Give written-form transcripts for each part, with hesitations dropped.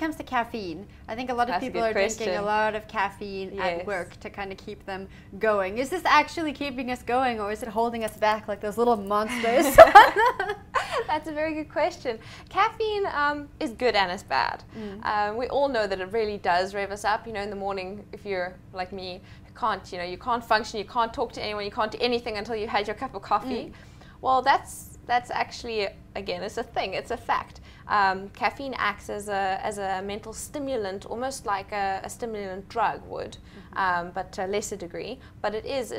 comes to caffeine, I think a lot of people are drinking a lot of caffeine at work to kind of keep them going. Is this actually keeping us going, or is it holding us back like those little monsters? That's a very good question. Caffeine is good and it's bad. We all know that it really does rev us up. You know, in the morning, if you're like me, you can't function, you can't talk to anyone, you can't do anything until you had your cup of coffee. Well, that's actually, again, it's a thing, it's a fact. Caffeine acts as a mental stimulant, almost like a stimulant drug would, but to a lesser degree. But it is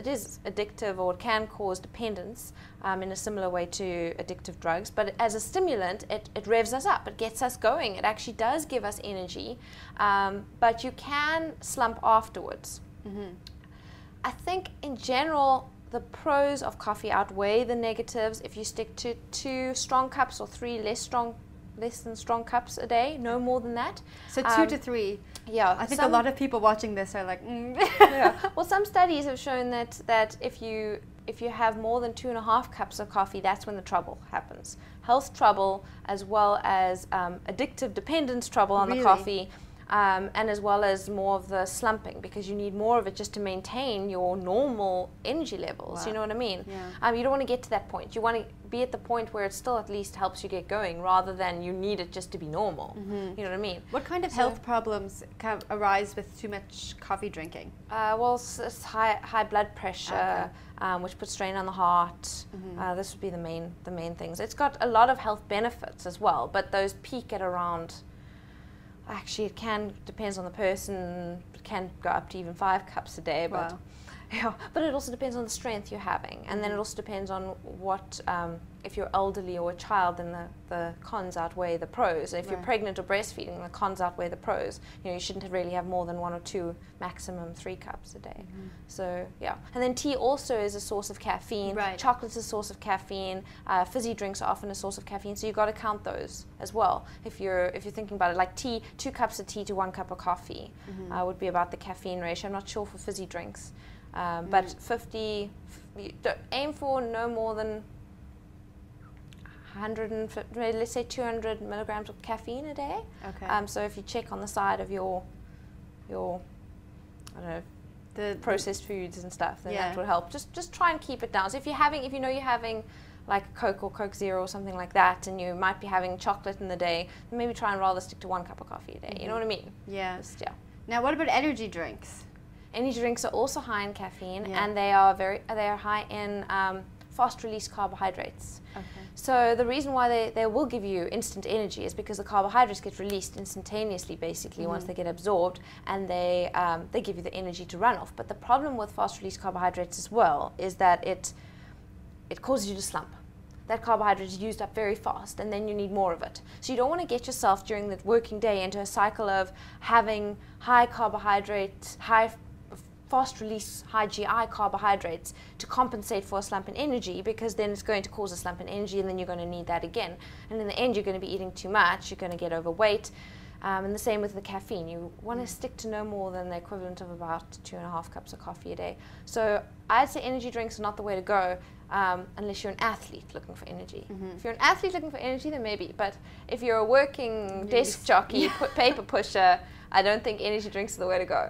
addictive, or it can cause dependence in a similar way to addictive drugs. But as a stimulant, it revs us up, it gets us going. It actually does give us energy, but you can slump afterwards. I think in general, the pros of coffee outweigh the negatives if you stick to 2 strong cups or 3 less than strong cups a day, no more than that. So 2 to 3. Yeah. I think a lot of people watching this are like, yeah. Well, some studies have shown that if you have more than 2.5 cups of coffee, that's when the trouble happens. Health trouble, as well as addictive dependence trouble on the coffee. And as well as more of the slumping, because you need more of it just to maintain your normal energy levels. Wow. You know what I mean? Yeah. You don't want to get to that point. You want to be at the point where it still at least helps you get going, rather than you need it just to be normal. You know what I mean? What kind of health problems arise with too much coffee drinking? Well, it's high blood pressure, which puts strain on the heart. This would be the main things. It's got a lot of health benefits as well, but those peak at around. Actually, depends on the person. It can go up to even 5 cups a day, but wow. Yeah, but it also depends on the strength you're having, and then it also depends on what, if you're elderly or a child, then the cons outweigh the pros. If you're pregnant or breastfeeding, the cons outweigh the pros. You know, you shouldn't really have more than 1 or 2, maximum 3 cups a day. So yeah, and then tea also is a source of caffeine. Chocolate's a source of caffeine. Fizzy drinks are often a source of caffeine. So you've got to count those as well. If you're thinking about it, like tea, 2 cups of tea to 1 cup of coffee would be about the caffeine ratio. I'm not sure for fizzy drinks. But aim for no more than 150, let's say 200 milligrams of caffeine a day. Okay. So if you check on the side of your I don't know, the processed foods and stuff, then that will help. Just try and keep it down. So if you know you're having like Coke or Coke Zero or something like that, and you might be having chocolate in the day, then maybe try and rather stick to 1 cup of coffee a day. You know what I mean? Yeah. Now, what about energy drinks? Energy drinks are also high in caffeine, and they are high in fast-release carbohydrates. Okay. So the reason why they will give you instant energy is because the carbohydrates get released instantaneously, basically, once they get absorbed, and they give you the energy to run off. But the problem with fast-release carbohydrates as well is that it causes you to slump. That carbohydrate is used up very fast, and then you need more of it. So you don't want to get yourself during the working day into a cycle of having high carbohydrate, fast-release, high GI carbohydrates to compensate for a slump in energy, because then it's going to cause a slump in energy, and then you're going to need that again. And in the end, you're going to be eating too much, you're going to get overweight. And the same with the caffeine. You want to stick to no more than the equivalent of about 2.5 cups of coffee a day. So I'd say energy drinks are not the way to go, unless you're an athlete looking for energy. If you're an athlete looking for energy, then maybe. But if you're a working desk jockey, paper pusher, I don't think energy drinks are the way to go.